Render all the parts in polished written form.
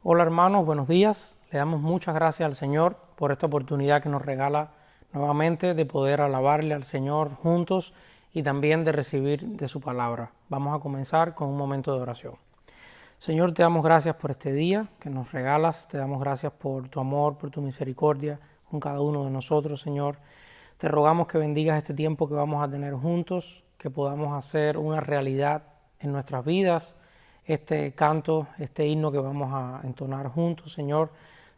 Hola hermanos, buenos días. Le damos muchas gracias al Señor por esta oportunidad que nos regala nuevamente de poder alabarle al Señor juntos y también de recibir de su palabra. Vamos a comenzar con un momento de oración. Señor, te damos gracias por este día que nos regalas, te damos gracias por tu amor, por tu misericordia con cada uno de nosotros, Señor. Te rogamos que bendigas este tiempo que vamos a tener juntos, que podamos hacer una realidad en nuestras vidas, este canto, este himno que vamos a entonar juntos, Señor.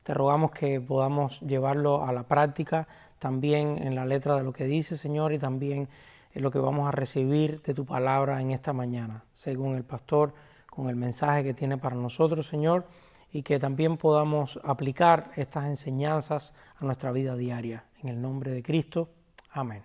Te rogamos que podamos llevarlo a la práctica, también en la letra de lo que dice, Señor, y también en lo que vamos a recibir de tu palabra en esta mañana, según el pastor, con el mensaje que tiene para nosotros, Señor, y que también podamos aplicar estas enseñanzas a nuestra vida diaria. En el nombre de Cristo. Amén.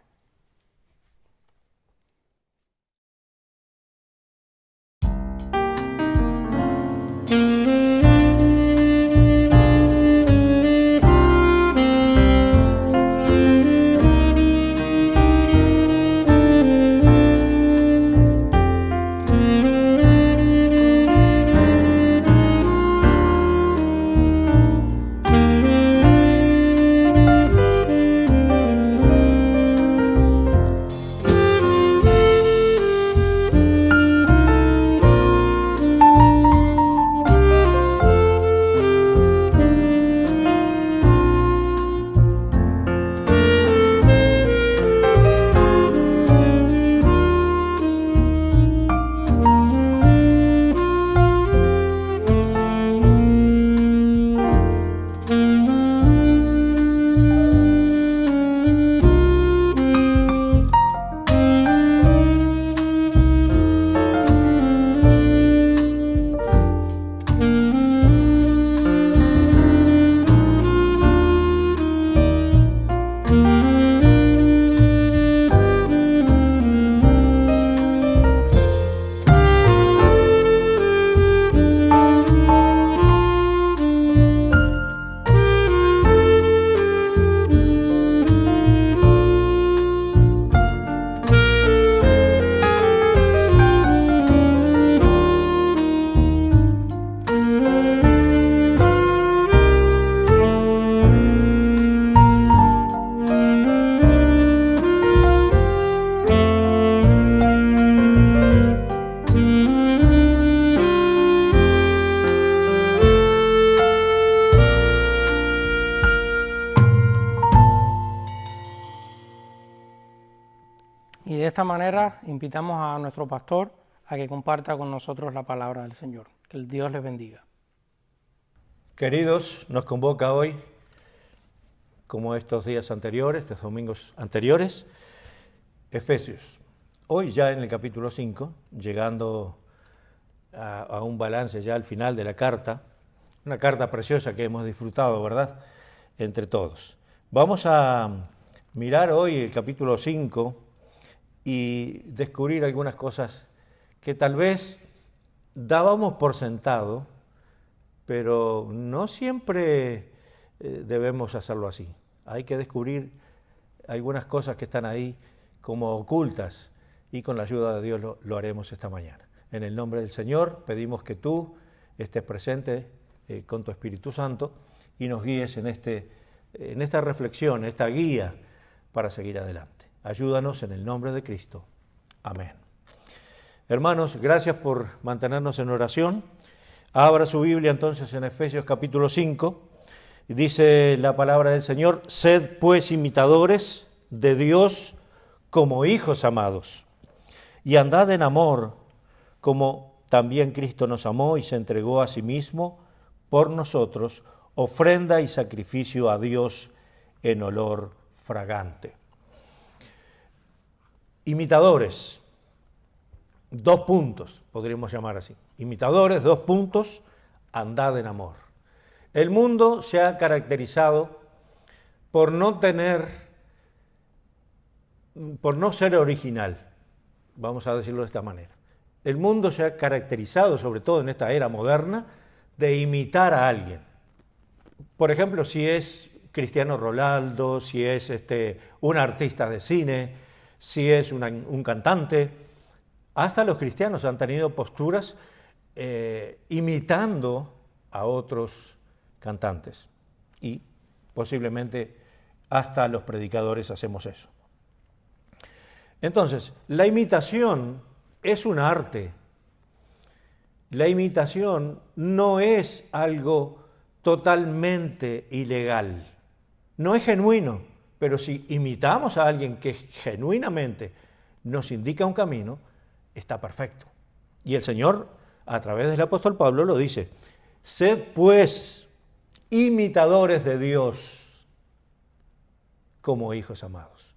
Y de esta manera invitamos a nuestro pastor a que comparta con nosotros la palabra del Señor. Que el Dios les bendiga. Queridos, nos convoca hoy, como estos días anteriores, estos domingos anteriores, Efesios. Hoy ya en el capítulo 5, llegando a un balance ya al final de la carta, una carta preciosa que hemos disfrutado, ¿verdad?, entre todos. Vamos a mirar hoy el capítulo 5 y descubrir algunas cosas que tal vez dábamos por sentado, pero no siempre debemos hacerlo así. Hay que descubrir algunas cosas que están ahí como ocultas y con la ayuda de Dios lo haremos esta mañana. En el nombre del Señor pedimos que tú estés presente con tu Espíritu Santo y nos guíes en esta reflexión, esta guía para seguir adelante. Ayúdanos en el nombre de Cristo. Amén. Hermanos, gracias por mantenernos en oración. Abra su Biblia entonces en Efesios capítulo 5. Y dice la palabra del Señor: sed pues imitadores de Dios como hijos amados, y andad en amor, como también Cristo nos amó y se entregó a sí mismo por nosotros, ofrenda y sacrificio a Dios en olor fragante. Imitadores, 2 puntos, podríamos llamar así. Imitadores, 2 puntos, andad en amor. El mundo se ha caracterizado por no ser original, vamos a decirlo de esta manera. El mundo se ha caracterizado, sobre todo en esta era moderna, de imitar a alguien. Por ejemplo, si es Cristiano Ronaldo, si es un artista de cine, si es un cantante. Hasta los cristianos han tenido posturas imitando a otros cantantes. Y posiblemente hasta los predicadores hacemos eso. Entonces, la imitación es un arte. La imitación no es algo totalmente ilegal. No es genuino, pero si imitamos a alguien que genuinamente nos indica un camino, está perfecto. Y el Señor, a través del apóstol Pablo, lo dice: sed pues imitadores de Dios como hijos amados.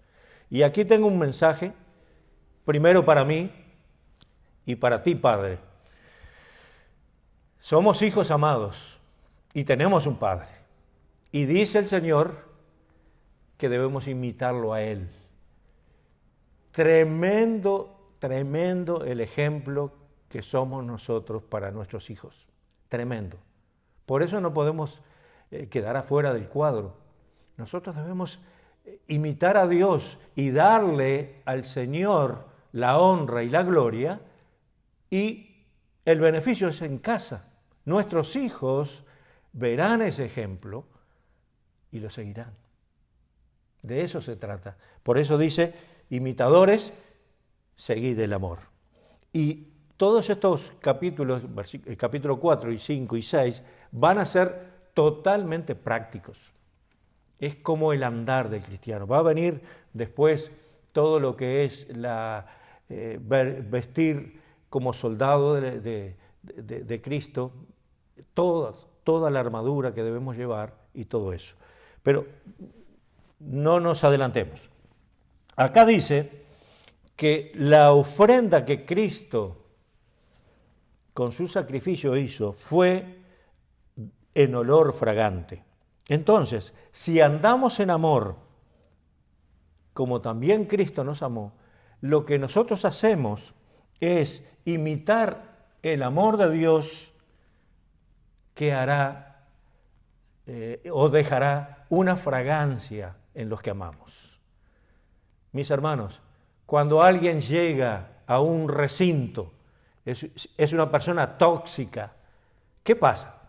Y aquí tengo un mensaje, primero para mí y para ti, Padre. Somos hijos amados y tenemos un Padre. Y dice el Señor que debemos imitarlo a Él. Tremendo, tremendo el ejemplo que somos nosotros para nuestros hijos. Tremendo. Por eso no podemos quedar afuera del cuadro. Nosotros debemos imitar a Dios y darle al Señor la honra y la gloria, y el beneficio es en casa. Nuestros hijos verán ese ejemplo y lo seguirán. De eso se trata. Por eso dice: imitadores, seguid el amor. Y todos estos capítulos, el capítulo 4 y 5 y 6, van a ser totalmente prácticos. Es como el andar del cristiano. Va a venir después todo lo que es vestir como soldado de Cristo, toda la armadura que debemos llevar y todo eso. Pero no nos adelantemos. Acá dice que la ofrenda que Cristo con su sacrificio hizo fue en olor fragante. Entonces, si andamos en amor, como también Cristo nos amó, lo que nosotros hacemos es imitar el amor de Dios, que hará o dejará una fragancia en los que amamos. Mis hermanos, cuando alguien llega a un recinto, es una persona tóxica, ¿qué pasa?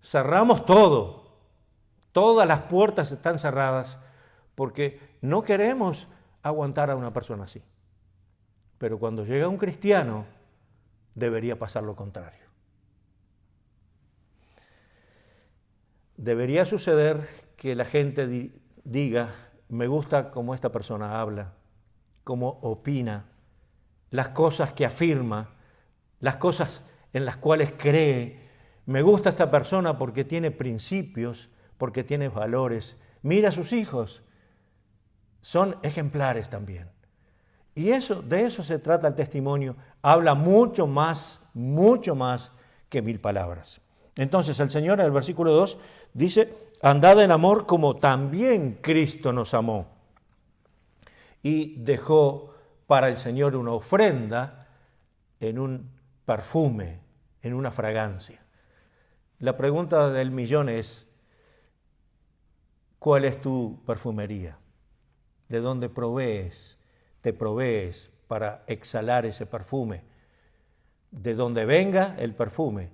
Cerramos todo, todas las puertas están cerradas, porque no queremos aguantar a una persona así. Pero cuando llega un cristiano, debería pasar lo contrario. Debería suceder que la gente diga: me gusta cómo esta persona habla, cómo opina, las cosas que afirma, las cosas en las cuales cree. Me gusta esta persona porque tiene principios, porque tiene valores. Mira a sus hijos, son ejemplares también. Y de eso se trata el testimonio. Habla mucho más que 1000 palabras. Entonces el Señor en el versículo 2 dice: andad en amor como también Cristo nos amó. Y dejó para el Señor una ofrenda en un perfume, en una fragancia. La pregunta del millón es: ¿cuál es tu perfumería? ¿De dónde te provees para exhalar ese perfume? De donde venga el perfume,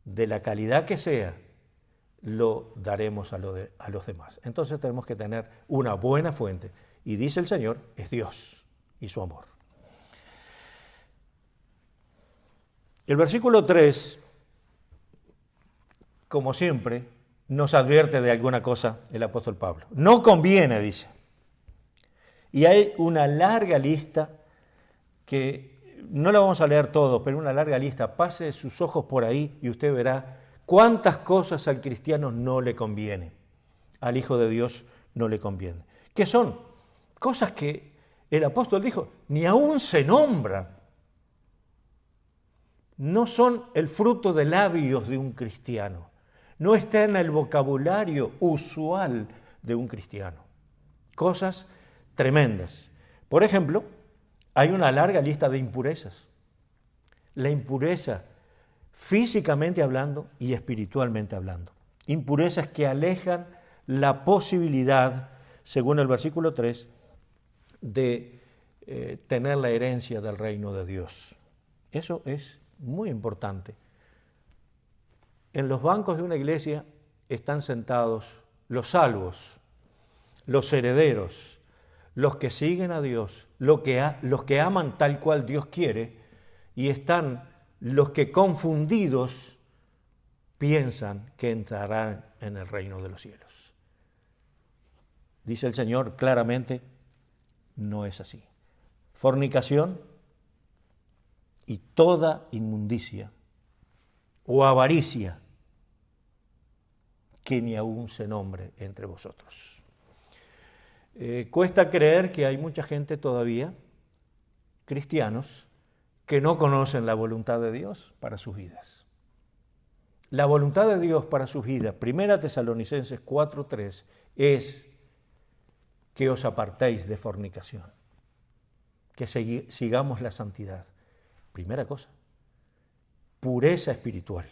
de la calidad que sea, lo daremos a los demás. Entonces tenemos que tener una buena fuente. Y dice el Señor, es Dios y su amor. El versículo 3, como siempre, nos advierte de alguna cosa el apóstol Pablo. No conviene, dice. Y hay una larga lista que no la vamos a leer todo, pero una larga lista. Pase sus ojos por ahí y usted verá cuántas cosas al cristiano no le conviene, al Hijo de Dios no le conviene. ¿Qué son? Cosas que el apóstol dijo, ni aún se nombran. No son el fruto de labios de un cristiano. No está en el vocabulario usual de un cristiano. Cosas tremendas. Por ejemplo, hay una larga lista de impurezas. La impureza, físicamente hablando y espiritualmente hablando. Impurezas que alejan la posibilidad, según el versículo 3, de tener la herencia del reino de Dios. Eso es muy importante. en los bancos de una iglesia están sentados los salvos, los herederos, los que siguen a Dios, los que aman tal cual Dios quiere, y están los que confundidos piensan que entrarán en el reino de los cielos. Dice el Señor claramente, no es así. Fornicación y toda inmundicia o avaricia que ni aún se nombre entre vosotros. Cuesta creer que hay mucha gente todavía, cristianos, que no conocen la voluntad de Dios para sus vidas. La voluntad de Dios para sus vidas, 1 Tesalonicenses 4:3, es que os apartéis de fornicación, que sigamos la santidad. Primera cosa, pureza espiritual.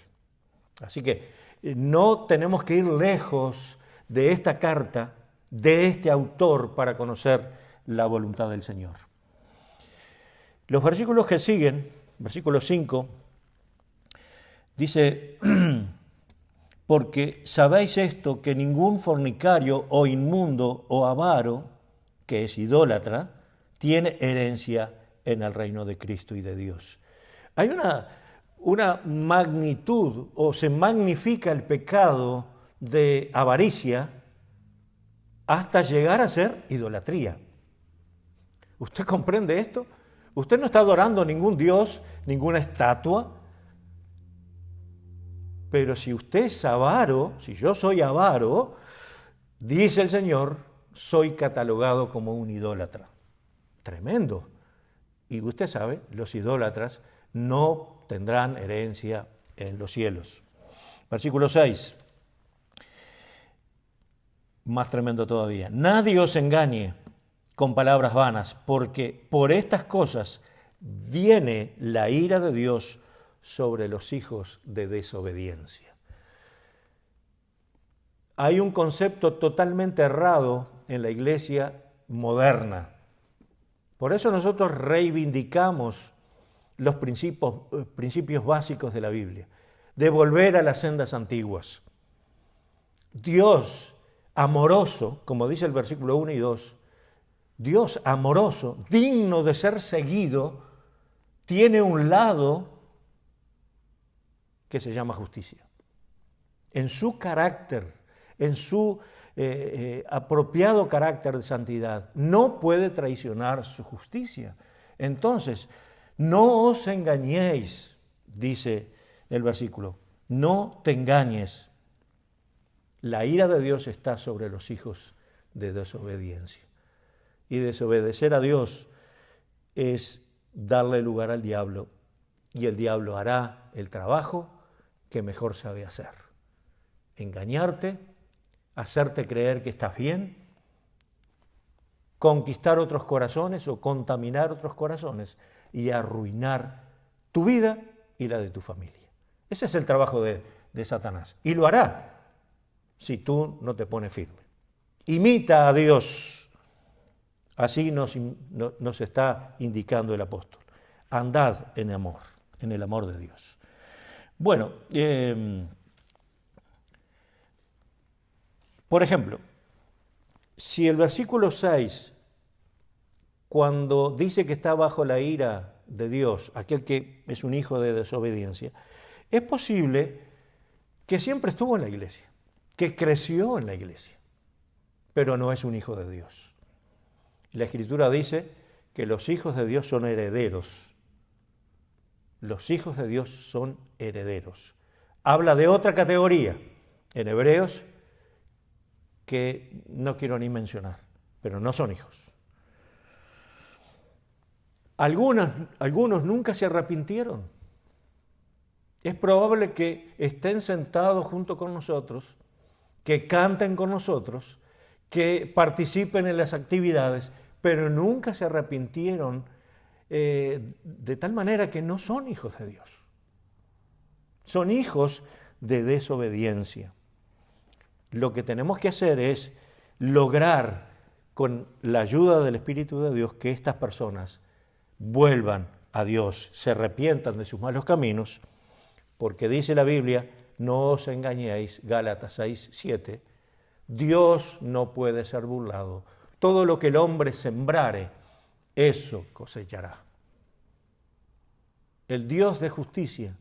Así que no tenemos que ir lejos de esta carta, de este autor, para conocer la voluntad del Señor. Los versículos que siguen, versículo 5, dice, porque sabéis esto, que ningún fornicario o inmundo o avaro, que es idólatra, tiene herencia en el reino de Cristo y de Dios. Hay una magnitud, o se magnifica el pecado de avaricia hasta llegar a ser idolatría. ¿Usted comprende esto? Usted no está adorando ningún dios, ninguna estatua, pero si usted es avaro, si yo soy avaro, dice el Señor, soy catalogado como un idólatra. Tremendo. Y usted sabe, los idólatras no tendrán herencia en los cielos. Versículo 6. Más tremendo todavía. Nadie os engañe con palabras vanas, porque por estas cosas viene la ira de Dios sobre los hijos de desobediencia. Hay un concepto totalmente errado en la iglesia moderna. Por eso nosotros reivindicamos los principios básicos de la Biblia, de volver a las sendas antiguas. Dios amoroso, como dice el versículo 1 y 2, Dios amoroso, digno de ser seguido, tiene un lado que se llama justicia. En su carácter, en su apropiado carácter de santidad, no puede traicionar su justicia. Entonces, no os engañéis, dice el versículo, no te engañes. La ira de Dios está sobre los hijos de desobediencia. Y desobedecer a Dios es darle lugar al diablo, y el diablo hará el trabajo que mejor sabe hacer. Engañarte, hacerte creer que estás bien, conquistar otros corazones o contaminar otros corazones y arruinar tu vida y la de tu familia. Ese es el trabajo de Satanás. Y lo hará si tú no te pones firme. Imita a Dios. Así nos está indicando el apóstol. Andad en amor, en el amor de Dios. Bueno, por ejemplo, si el versículo 6, cuando dice que está bajo la ira de Dios, aquel que es un hijo de desobediencia, es posible que siempre estuvo en la iglesia, que creció en la iglesia, pero no es un hijo de Dios. La Escritura dice que los hijos de Dios son herederos. Los hijos de Dios son herederos. Habla de otra categoría en Hebreos que no quiero ni mencionar, pero no son hijos. Algunos nunca se arrepintieron. Es probable que estén sentados junto con nosotros, que canten con nosotros, que participen en las actividades, pero nunca se arrepintieron de tal manera que no son hijos de Dios. Son hijos de desobediencia. Lo que tenemos que hacer es lograr, con la ayuda del Espíritu de Dios, que estas personas vuelvan a Dios, se arrepientan de sus malos caminos, porque dice la Biblia, no os engañéis, Gálatas 6, 7, Dios no puede ser burlado. Todo lo que el hombre sembrare, eso cosechará. El Dios de justicia,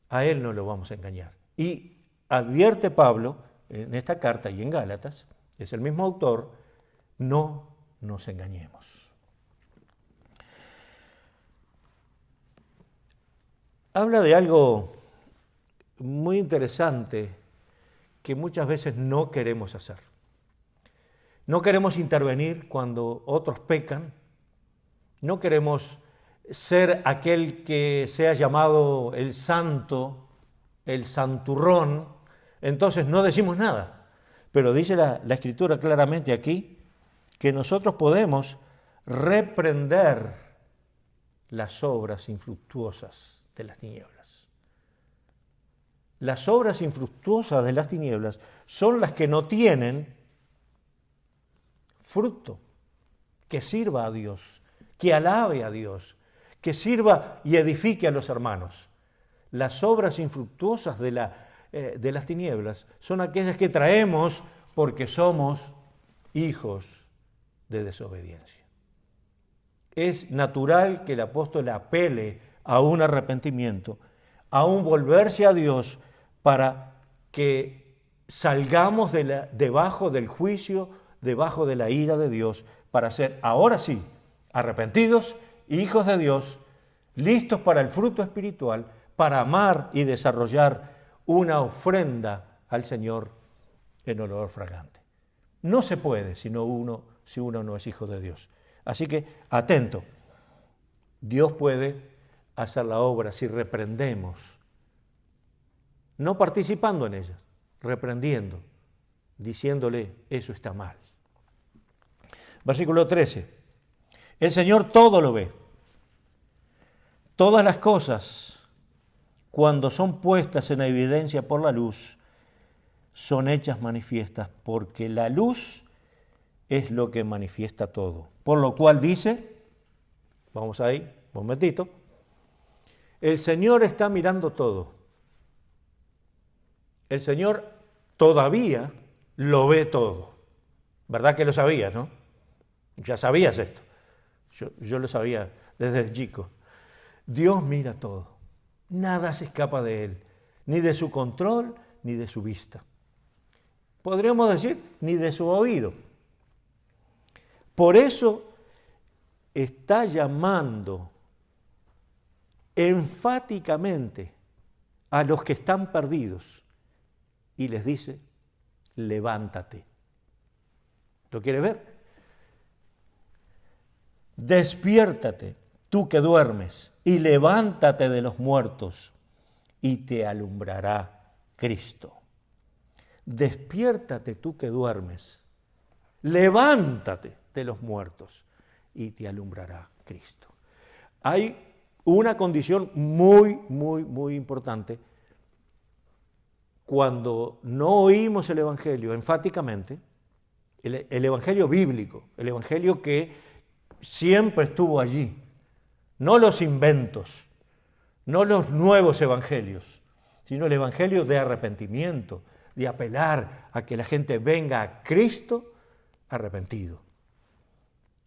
a Él no lo vamos a engañar. Y advierte Pablo en esta carta y en Gálatas, es el mismo autor, no nos engañemos. Habla de algo muy interesante que muchas veces no queremos hacer. No queremos intervenir cuando otros pecan, no queremos ser aquel que sea llamado el santo, el santurrón, entonces no decimos nada. Pero dice la Escritura claramente aquí que nosotros podemos reprender las obras infructuosas de las tinieblas. Las obras infructuosas de las tinieblas son las que no tienen fruto que sirva a Dios, que alabe a Dios, que sirva y edifique a los hermanos. Las obras infructuosas de las tinieblas son aquellas que traemos porque somos hijos de desobediencia. Es natural que el apóstol apele a un arrepentimiento, a un volverse a Dios para que salgamos debajo del juicio, debajo de la ira de Dios, para ser ahora sí arrepentidos, hijos de Dios, listos para el fruto espiritual, para amar y desarrollar una ofrenda al Señor en olor fragante. No se puede si uno no es hijo de Dios. Así que, atento, Dios puede hacer la obra si reprendemos, no participando en ella, reprendiendo, diciéndole, eso está mal. Versículo 13, el Señor todo lo ve. Todas las cosas, cuando son puestas en evidencia por la luz, son hechas manifiestas, porque la luz es lo que manifiesta todo. Por lo cual dice, vamos ahí, un momentito, el Señor está mirando todo. El Señor todavía lo ve todo. ¿Verdad que lo sabías, no? Ya sabías esto. Yo lo sabía desde chico. Dios mira todo. Nada se escapa de Él, ni de su control, ni de su vista. Podríamos decir, ni de su oído. Por eso está llamando enfáticamente a los que están perdidos y les dice, levántate. ¿Lo quieres ver? Despiértate, tú que duermes, y levántate de los muertos, y te alumbrará Cristo. Despiértate tú que duermes, levántate de los muertos, y te alumbrará Cristo. Hay una condición muy importante cuando no oímos el Evangelio enfáticamente, el Evangelio bíblico, el Evangelio que siempre estuvo allí, no los inventos, no los nuevos evangelios, sino el Evangelio de arrepentimiento, de apelar a que la gente venga a Cristo arrepentido.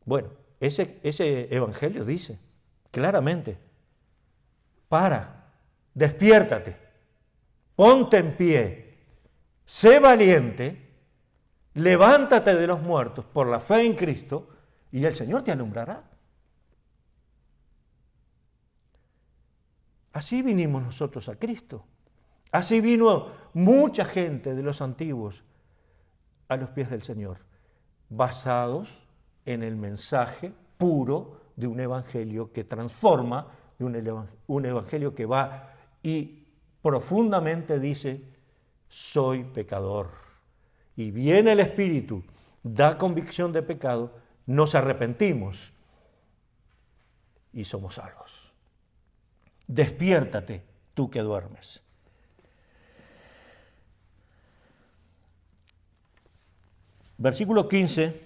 Bueno, ese Evangelio dice claramente, despiértate, ponte en pie, sé valiente, levántate de los muertos por la fe en Cristo y el Señor te alumbrará. Así vinimos nosotros a Cristo. Así vino mucha gente de los antiguos a los pies del Señor, basados en el mensaje puro de un evangelio que transforma, de un evangelio que va y profundamente dice, soy pecador. Y viene el Espíritu, da convicción de pecado, nos arrepentimos y somos salvos. Despiértate, tú que duermes. Versículo 15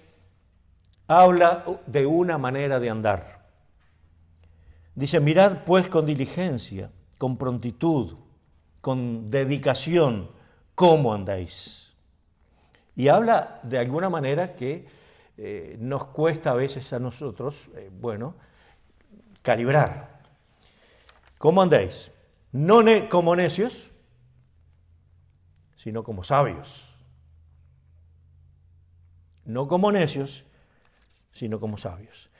habla de una manera de andar. Dice, mirad pues con diligencia, con prontitud, con dedicación, cómo andáis. Y habla de alguna manera que nos cuesta a veces a nosotros, calibrar. ¿Cómo andáis? No como necios, sino como sabios. No como necios, sino como sabios.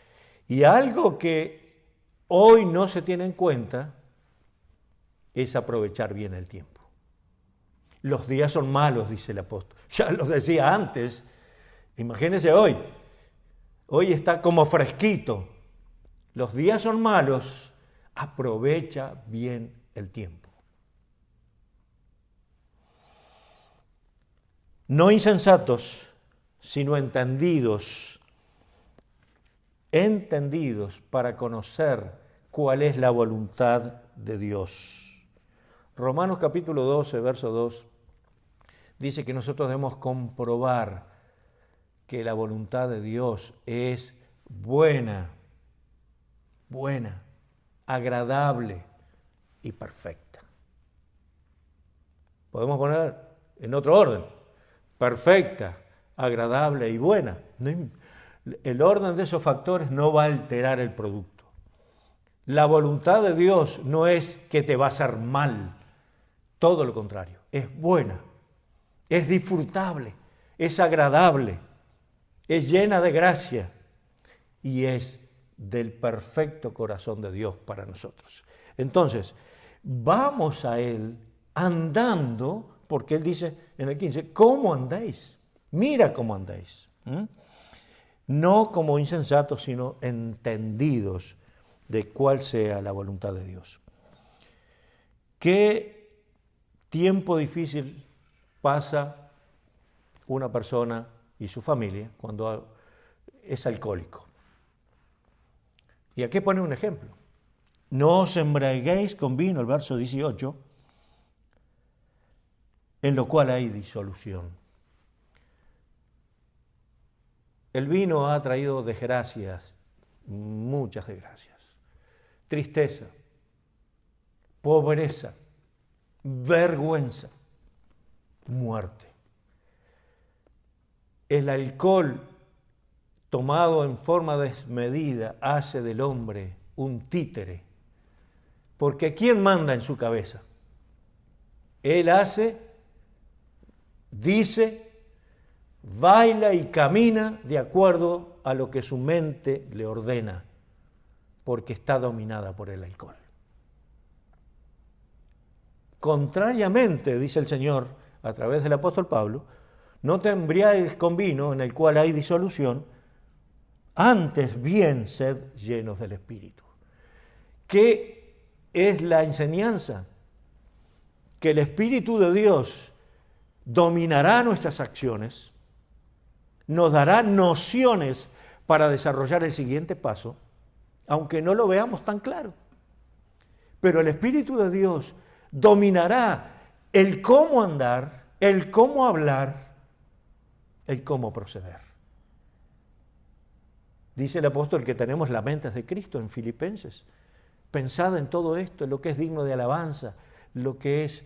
Y algo que hoy no se tiene en cuenta es aprovechar bien el tiempo. Los días son malos, dice el apóstol. Ya los decía antes. Imagínense hoy. Hoy está como fresquito. Los días son malos. Aprovecha bien el tiempo. No insensatos, sino entendidos para conocer cuál es la voluntad de Dios. Romanos capítulo 12, verso 2, dice que nosotros debemos comprobar que la voluntad de Dios es buena, agradable y perfecta. Podemos poner en otro orden: perfecta, agradable y buena. El orden de esos factores no va a alterar el producto. La voluntad de Dios no es que te va a hacer mal, todo lo contrario, es buena, es disfrutable, es agradable, es llena de gracia y es del perfecto corazón de Dios para nosotros. Entonces, vamos a Él andando, porque Él dice en el 15, ¿cómo andáis? Mira cómo andáis. No como insensatos, sino entendidos de cuál sea la voluntad de Dios. ¿Qué tiempo difícil pasa una persona y su familia cuando es alcohólico? Y aquí pone un ejemplo. No os embriaguéis con vino, el verso 18, en lo cual hay disolución. El vino ha traído desgracias, muchas desgracias, tristeza, pobreza, vergüenza, muerte. El alcohol tomado en forma desmedida hace del hombre un títere, porque ¿quién manda en su cabeza? Él hace, dice, baila y camina de acuerdo a lo que su mente le ordena, porque está dominada por el alcohol. Contrariamente, dice el Señor a través del apóstol Pablo, no te embriagues con vino en el cual hay disolución, antes bien sed llenos del Espíritu. ¿Qué es la enseñanza? Que el Espíritu de Dios dominará nuestras acciones, nos dará nociones para desarrollar el siguiente paso, aunque no lo veamos tan claro. Pero el Espíritu de Dios dominará el cómo andar, el cómo hablar, el cómo proceder. Dice el apóstol que tenemos la mente de Cristo en Filipenses. Pensad en todo esto, en lo que es digno de alabanza, lo que es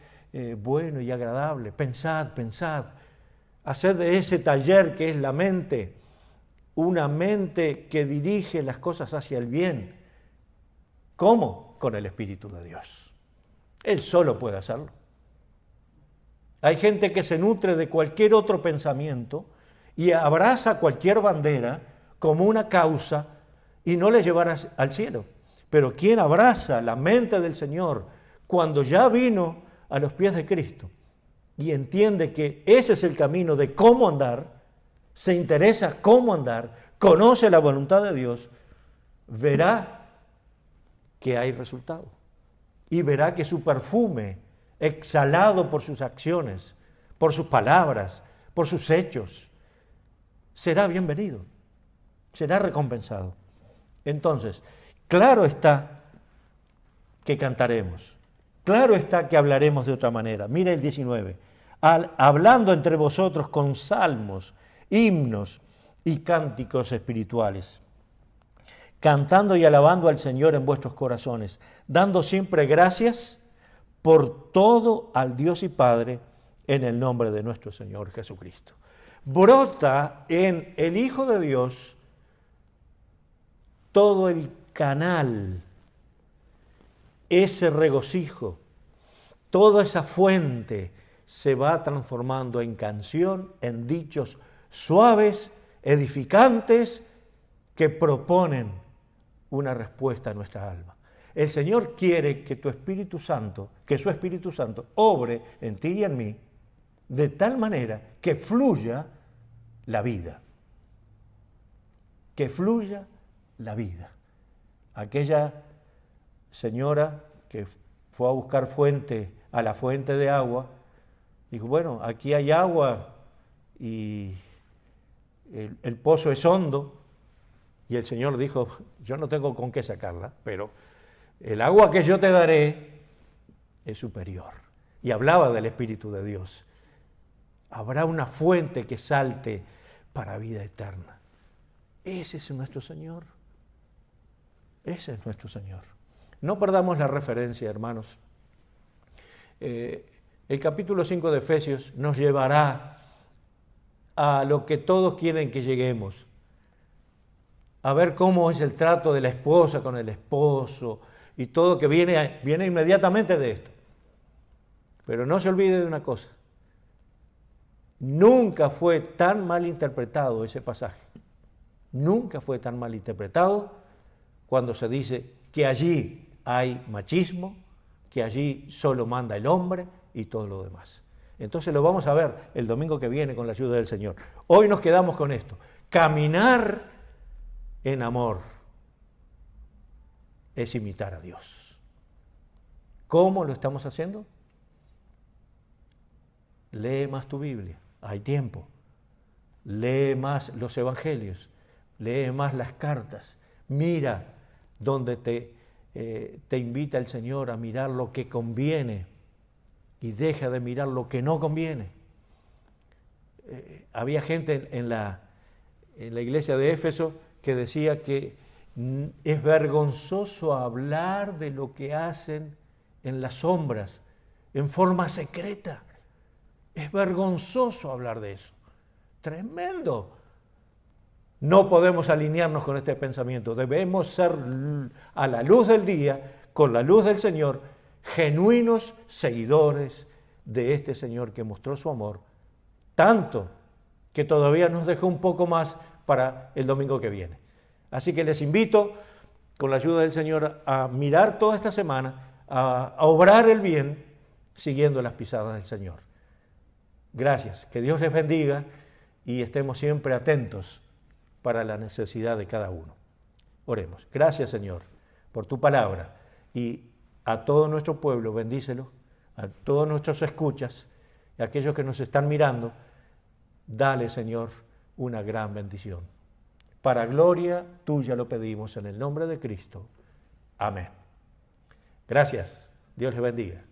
bueno y agradable. Pensad. Haced de ese taller que es la mente, una mente que dirige las cosas hacia el bien. ¿Cómo? Con el Espíritu de Dios. Él solo puede hacerlo. Hay gente que se nutre de cualquier otro pensamiento y abraza cualquier bandera como una causa y no le llevará al cielo. Pero quien abraza la mente del Señor cuando ya vino a los pies de Cristo y entiende que ese es el camino de cómo andar, se interesa cómo andar, conoce la voluntad de Dios, verá que hay resultado y verá que su perfume, exhalado por sus acciones, por sus palabras, por sus hechos, será bienvenido, será recompensado. Entonces, claro está que cantaremos, claro está que hablaremos de otra manera. Mira el 19, hablando entre vosotros con salmos, himnos y cánticos espirituales, cantando y alabando al Señor en vuestros corazones, dando siempre gracias por todo al Dios y Padre en el nombre de nuestro Señor Jesucristo. Brota en el Hijo de Dios todo el canal, ese regocijo, toda esa fuente se va transformando en canción, en dichos suaves, edificantes, que proponen una respuesta a nuestra alma. El Señor quiere que tu Espíritu Santo, que su Espíritu Santo obre en ti y en mí, de tal manera que fluya la vida. Que fluya la vida. Aquella señora que fue a buscar a la fuente de agua, dijo, bueno, aquí hay agua y el pozo es hondo, y el Señor dijo, yo no tengo con qué sacarla, pero el agua que yo te daré es superior. Y hablaba del Espíritu de Dios. Habrá una fuente que salte para vida eterna. Ese es nuestro Señor. Ese es nuestro Señor. No perdamos la referencia, hermanos. El capítulo 5 de Efesios nos llevará a lo que todos quieren que lleguemos. A ver cómo es el trato de la esposa con el esposo y todo que viene inmediatamente de esto. Pero no se olvide de una cosa. Nunca fue tan mal interpretado ese pasaje. Nunca fue tan mal interpretado cuando se dice que allí hay machismo, que allí solo manda el hombre y todo lo demás. Entonces lo vamos a ver el domingo que viene con la ayuda del Señor. Hoy nos quedamos con esto. Caminar en amor es imitar a Dios. ¿Cómo lo estamos haciendo? Lee más tu Biblia, hay tiempo. Lee más los evangelios, lee más las cartas. Mira donde te invita el Señor a mirar lo que conviene y deja de mirar lo que no conviene. Había gente en la iglesia de Éfeso que decía que es vergonzoso hablar de lo que hacen en las sombras, en forma secreta. Es vergonzoso hablar de eso. Tremendo. No podemos alinearnos con este pensamiento. Debemos ser a la luz del día, con la luz del Señor, genuinos seguidores de este Señor que mostró su amor, tanto que todavía nos dejó un poco más para el domingo que viene. Así que les invito, con la ayuda del Señor, a mirar toda esta semana, a obrar el bien, siguiendo las pisadas del Señor. Gracias, que Dios les bendiga y estemos siempre atentos para la necesidad de cada uno. Oremos. Gracias, Señor, por tu palabra y a todo nuestro pueblo, bendícelo, a todos nuestros escuchas y a aquellos que nos están mirando, dale, Señor, una gran bendición. Para gloria tuya lo pedimos en el nombre de Cristo. Amén. Gracias. Dios les bendiga.